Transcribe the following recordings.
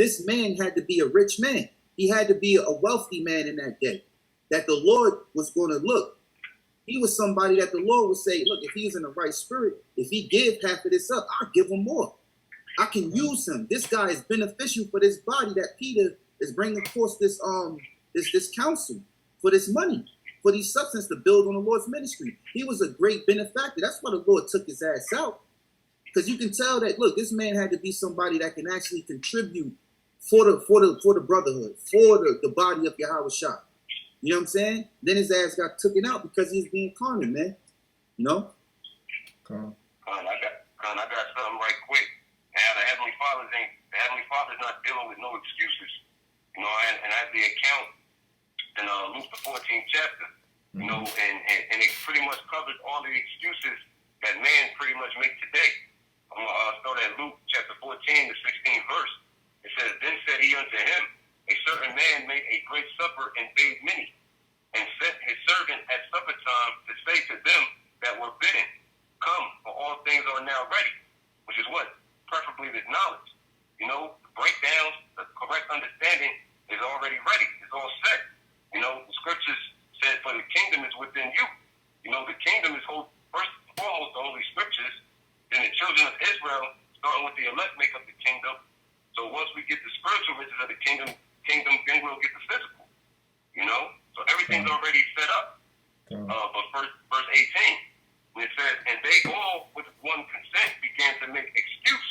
this man had to be a rich man. He had to be a wealthy man in that day, that the Lord was going to look. He was somebody that the Lord would say, look, if he's in the right spirit, if he give half of this up, I'll give him more. I can use him. This guy is beneficial for this body that Peter is bringing forth this counsel for this money, for these substance to build on the Lord's ministry. He was a great benefactor. That's why the Lord took his ass out. Because you can tell that, look, this man had to be somebody that can actually contribute for the brotherhood, for the body of YAHAWASHI. You know what I'm saying? Then his ass got taken out because he was being carnal, man. You know? I got something right quick. Now the Heavenly Father's not dealing with no excuses. You know, and as the account in Luke the 14th chapter, you know, and it pretty much covers all the excuses that man pretty much make today. I'm gonna start at Luke chapter 14, the 16th verse. It says, "Then said he unto him, a certain man made a great supper and bade many, and sent his servant at supper time to say to them that were bidden, Come, for all things are now ready," which is what? Preferably with knowledge. You know, the breakdowns, the correct understanding is already ready. It's all set. You know, the scriptures said, "For the kingdom is within you." You know, the kingdom is first and foremost the Holy Scriptures. Then the children of Israel, starting with the elect, make up the kingdom. So once we get the spiritual riches of the kingdom, then we'll get the physical. You know, so everything's already set up. But verse 18, and it says, "And they all with one consent began to make excuse.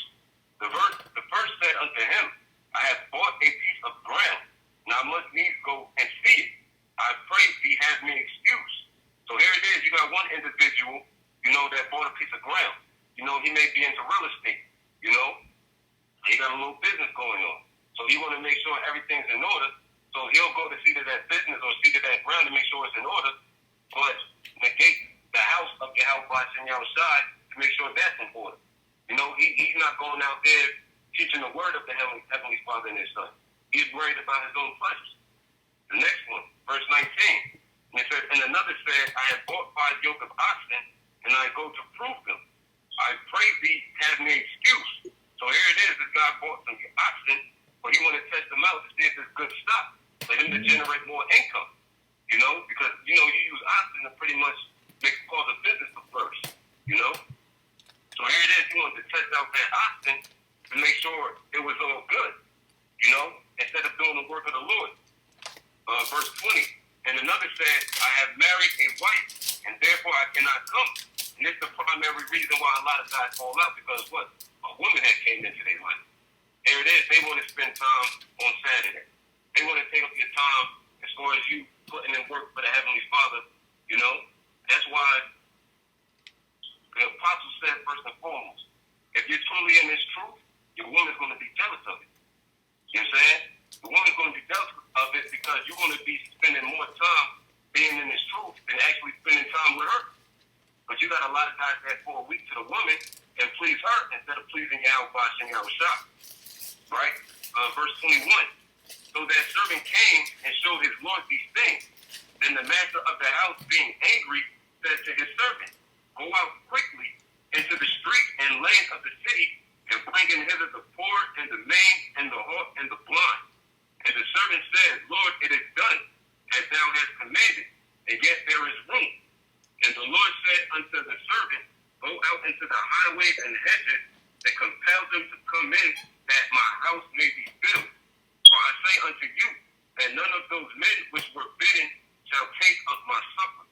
The first said unto him, I have bought a piece of ground, and I must needs go and see it. I pray thee have me excuse." So here it is. You got one individual, you know, that bought a piece of ground. You know, he may be into real estate. You know, he got a little business going on. So he want to make sure everything's in order. So he'll go to see to that business or see to that ground to make sure it's in order, but negate the house of YAHAWASHI to make sure that's in order. You know, he's not going out there teaching the word of the Heavenly Father and his Son. He's worried about his own pleasures. The next one, verse 19. And it says, "And another said, I have bought 5 yoke of oxen, and I go to prove them. I pray thee have me excuse." So here it is. This guy bought some oxen, but he want to test them out to see if it's good stock for him to generate more income. You know, because, you know, you use oxen to pretty much cause a business to flourish. You know? So here it is. He wanted to test out that oxen to make sure it was all good. You know? Instead of doing the work of the Lord. Verse 20. "And another said, I have married a wife, and therefore I cannot come." And this is the primary reason why a lot of guys fall out, because what? A woman had came into their life. Here it is. They want to spend time on Saturday. They want to take up your time as far as you putting in work for the Heavenly Father. You know? That's why the apostle said, first and foremost, if you're truly in this truth, your woman's going to be jealous of it. You know what I'm saying? The woman's going to be jealous of it because you're going to be spending more time being in this truth than actually spending time with her. But you got a lot of guys that fall weak to the woman and please her instead of pleasing YAHAWASHI. Right? Verse 21. "So that servant came and showed his Lord these things. Then the master of the house, being angry, said to his servant, Go out quickly into the street and lanes of the city, and bring in hither the poor and the maimed and the halt and the blind. And the servant said, Lord, it is done, as thou hast commanded, and yet there is room. And the Lord said unto the servant, Go out into the highways and hedges, and compel them to come in, that my house may be filled. For I say unto you, that none of those men which were bidden shall take of my supper.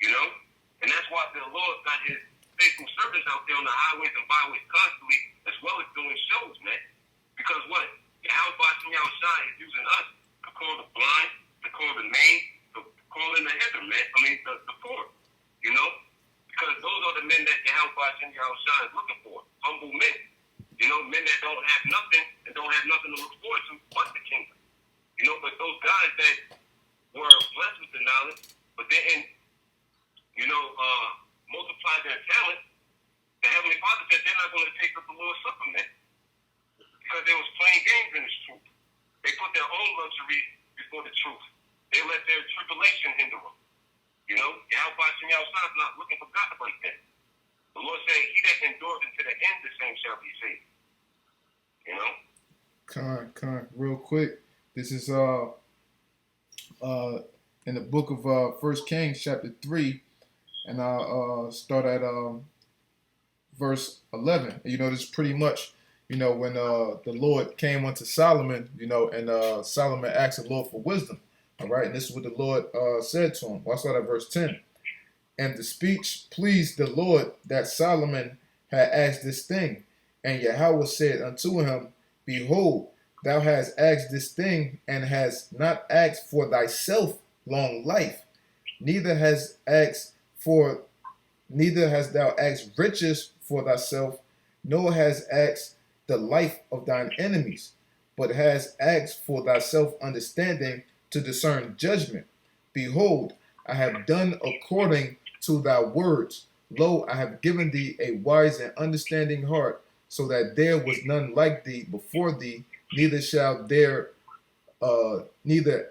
You know? And that's why the Lord got his faithful servants out there on the highways and byways constantly, as well as doing shows, man. Because what? YAHAWASHI is using us to call the blind, to call the maimed, to call in the hither, man. I mean, the poor. You know? Because those are the men that YAHAWASHI is looking for. Humble men. You know, men that don't have nothing and don't have nothing to look forward to but the kingdom. You know, but those guys that were blessed with the knowledge, but didn't, you know, multiply their talent, the Heavenly Father said they're not going to take up the Lord's Supper, man. Because they was playing games in this truth. They put their own luxury before the truth. They let their tribulation hinder them. You know, YAHAWASHI is not looking for God like that. The Lord said, he that endures unto the end, the same shall be saved. You know? Real quick. This is in the book of First Kings, chapter 3, and I'll start at verse 11. You know, this is pretty much, you know, when the Lord came unto Solomon, you know, and Solomon asked the Lord for wisdom. All right, and this is what the Lord said to him. Well, I'll start at verse 10. And the speech pleased the Lord that Solomon had asked this thing. And Yahawah said unto him, Behold, thou hast asked this thing, and hast not asked for thyself long life, neither hast thou asked riches for thyself, nor hast asked the life of thine enemies, but hast asked for thyself understanding to discern judgment. Behold, I have done according to thy words. Lo, I have given thee a wise and understanding heart, so that there was none like thee before thee, neither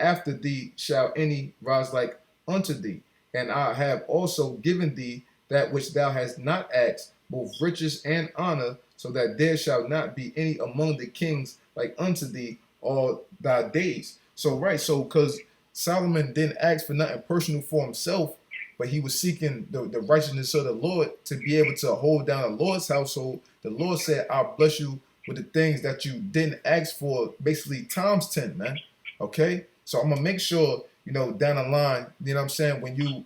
after thee shall any rise like unto thee. And I have also given thee that which thou hast not asked, both riches and honor, so that there shall not be any among the kings like unto thee all thy days. So because Solomon didn't ask for nothing personal for himself, but he was seeking the righteousness of the Lord to be able to hold down the Lord's household. The Lord said, I'll bless you with the things that you didn't ask for, basically times 10, man. Okay? So I'm going to make sure, you know, down the line, you know what I'm saying, when you,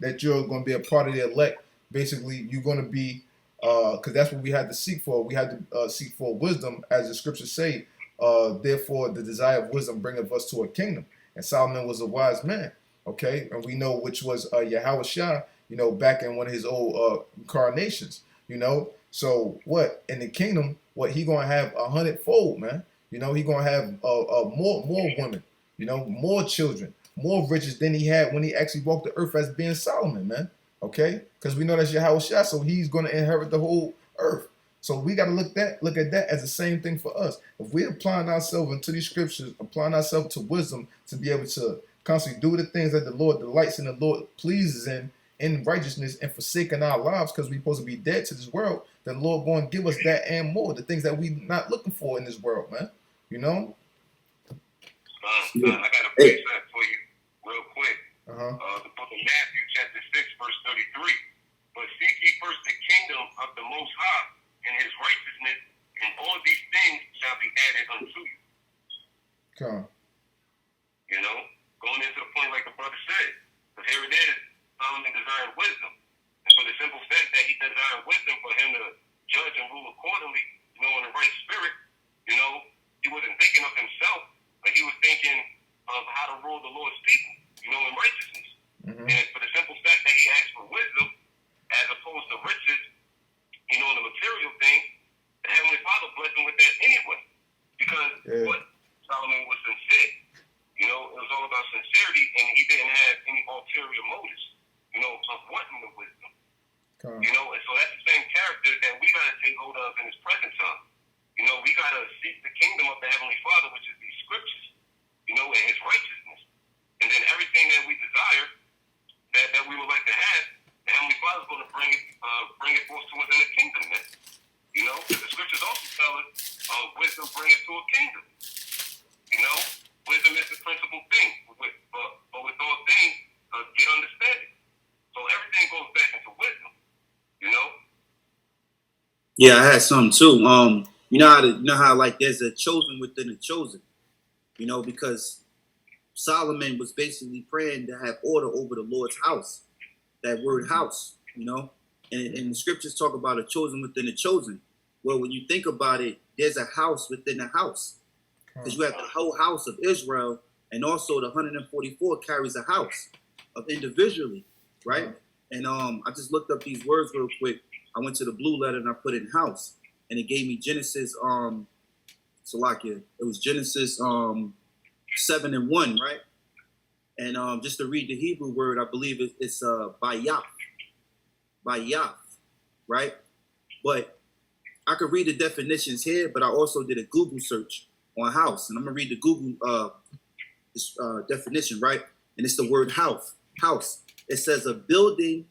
that you're going to be a part of the elect, basically you're going to be, because that's what we had to seek for. We had to seek for wisdom, as the scriptures say, therefore the desire of wisdom bringeth us to a kingdom. And Solomon was a wise man. Okay, and we know which was YAHAWASHI, you know, back in one of his old incarnations, you know. So what in the kingdom, what he gonna have 100-fold, man. You know, he gonna have more women, you know, more children, more riches than he had when he actually walked the earth as being Solomon, man. Okay, because we know that's YAHAWASHI, so he's gonna inherit the whole earth. So we got to look at that as the same thing for us. If we're applying ourselves into these scriptures, applying ourselves to wisdom to be able to constantly do the things that the Lord delights and the Lord pleases in righteousness, and forsaking our lives because we're supposed to be dead to this world, the Lord going to give us that and more, the things that we're not looking for in this world, man. You know? I got a precept for you real quick. The book of Matthew, chapter 6, verse 33. But seek ye first the kingdom of the Most High and his righteousness, and all these things shall be added unto you. Okay. You know? Going into the point like the brother said. Because here it is, Solomon desired wisdom. And for the simple fact that he desired wisdom for him to judge and rule accordingly, you know, in the right spirit, you know, he wasn't thinking of himself, but he was thinking of how to rule the Lord's people, you know, in righteousness. And for the simple fact that he asked for wisdom, as opposed to riches, you know, the material thing, the Heavenly Father blessed him with that anyway. Because what? Solomon was sincere. You know, it was all about sincerity, and he didn't have any ulterior motives, you know, of wanting the wisdom. You know, and so that's the same character that we got to take hold of in this present time. You know, we got to seek the kingdom of the Heavenly Father, which is these scriptures, you know, and his righteousness. And then everything that we desire, that we would like to have, the Heavenly Father is going to bring it forth to us in the kingdom then. You know, because the scriptures also tell us wisdom bring us to a kingdom. You know? Wisdom is the principal thing, but with all things, get understanding. So everything goes back into wisdom, you know. Yeah, I had some too. You know how like there's a chosen within a chosen, you know, because Solomon was basically praying to have order over the Lord's house. That word house, you know, and the scriptures talk about a chosen within a chosen. Well, when you think about it, there's a house within a house. Because you have the whole house of Israel, and also the 144 carries a house of individually, right? And I just looked up these words real quick. I went to the blue letter and I put in house, and it gave me Genesis, Salakia. It was Genesis 7:1, right? And just to read the Hebrew word, I believe it's bayaf, right? But I could read the definitions here, but I also did a Google search on house, and I'm gonna read the Google definition, right? And it's the word house. It says a building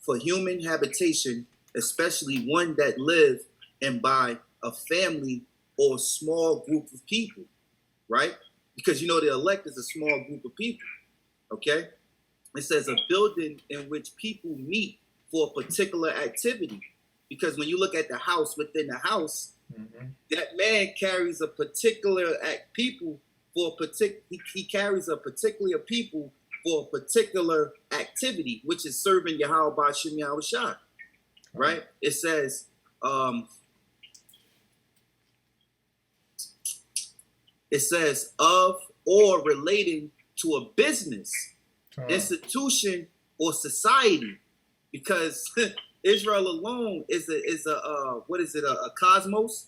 for human habitation, especially one that live and by a family or a small group of people, right? Because you know the elect is a small group of people, okay? It says a building in which people meet for a particular activity. Because when you look at the house within the house, that man carries a particular people for a particular. He carries a particular people for a particular activity, which is serving YAHAWASHI, YAHAWASHI, right? It says, of or relating to a business, institution, or society, because Israel alone is a what is it, a cosmos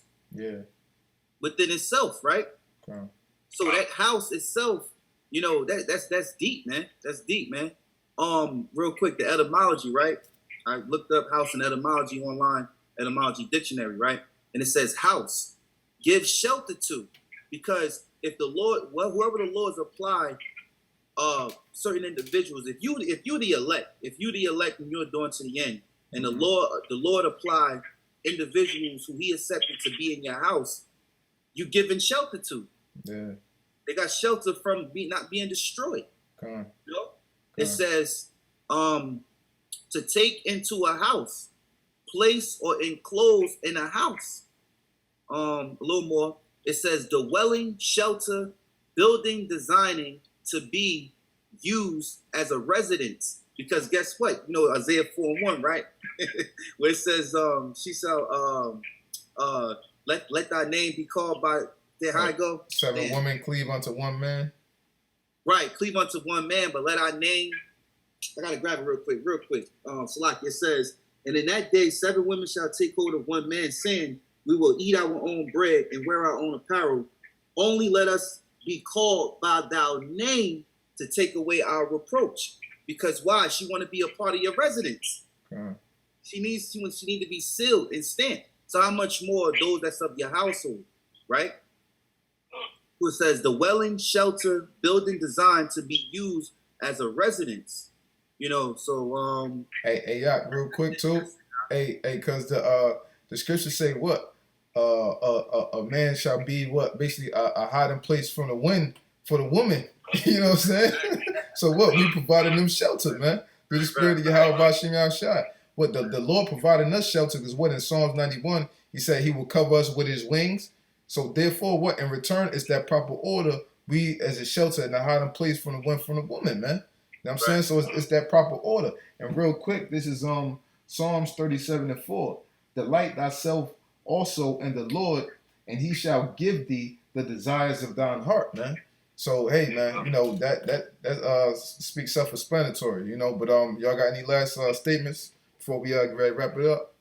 within itself, right? So that house itself, you know, that's deep, man. That's deep, man. Real quick, the etymology, right? I looked up house and etymology online, etymology dictionary, right? And it says house, give shelter to, because if the Lord, whoever the Lord's apply, certain individuals, if you the elect and you're doing to the end, and the Lord apply individuals who He accepted to be in your house, you giving shelter to. Yeah. They got shelter from not being destroyed. You know? It says to take into a house, place or enclose in a house. A little more. It says dwelling, shelter, building, designing to be used as a residence. Because guess what? You know, Isaiah 4:1, right? Where it says, she shall let thy name be called by there. How I go? 7 women cleave unto one man. Right, cleave unto one man, but let our name. I gotta grab it real quick. Salaki, it says, and in that day 7 women shall take hold of one man, saying, we will eat our own bread and wear our own apparel. Only let us be called by thy name to take away our reproach. Because why? She want to be a part of your residence. She needs to be sealed and stamped. So how much more those that's of your household, right? Who says dwelling, shelter, building, design to be used as a residence. You know, so hey, real quick too. Hey, because the scriptures say what? A man shall be what? Basically a hiding place from the wind for the woman. You know what I'm saying? So what? We provided them shelter, man. Through the spirit of YAHAWASHI, YAHAWASHI. What the Lord provided us shelter, because what in Psalms 91, He said He will cover us with His wings. So therefore, what in return is that proper order? We as a shelter and a hiding place from the wind from the woman, man. You know what I'm saying? So it's that proper order. And real quick, this is Psalms 37:4. Delight thyself also in the Lord, and He shall give thee the desires of thine heart, man. So hey, man, you know that speaks self-explanatory, you know. But y'all got any last statements before we get ready to wrap it up?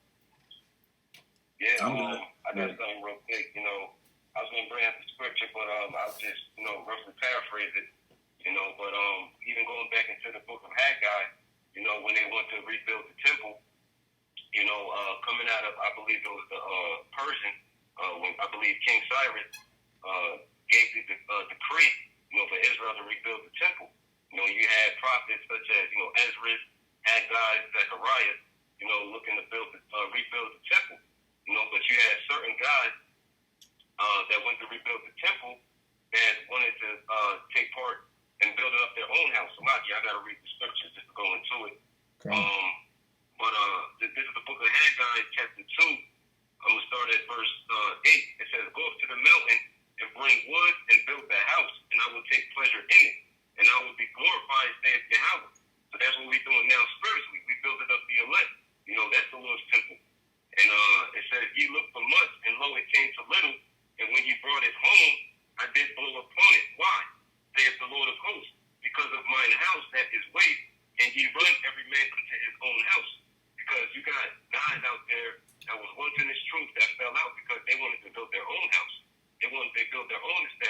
Yeah, I got something real quick. You know, I was gonna bring up the scripture, but I'll just roughly paraphrase it. You know, but even going back into the book of Haggai, you know, when they went to rebuild the temple, you know, coming out of, I believe it was the Persian, when I believe King Cyrus gave the decree, you know, for Israel to rebuild the temple. You know, you had prophets such as, you know, Ezra, Haggai, Zechariah, you know, looking to rebuild the temple. You know, but you had certain guys that went to rebuild the temple that wanted to take part and build up their own house. So, I got to read the scriptures just to go into it. But this is the book of Haggai, chapter 2. I'm going to start at verse 8. It says, go up to the mountain and bring wood and build the house, and I will take pleasure in it, and I will be glorified, saith Yahweh. So that's what we're doing now spiritually. We building up the elect. You know, that's the Lord's temple. And it says, ye looked for much, and lo, it came to little, and when ye brought it home, I did blow upon it. Why? Saith the Lord of hosts, because of mine house that is waste, and ye run every man unto his own house. Because you got guys out there that was once in this truth that fell out because they wanted to build their own house. They built their own establishment.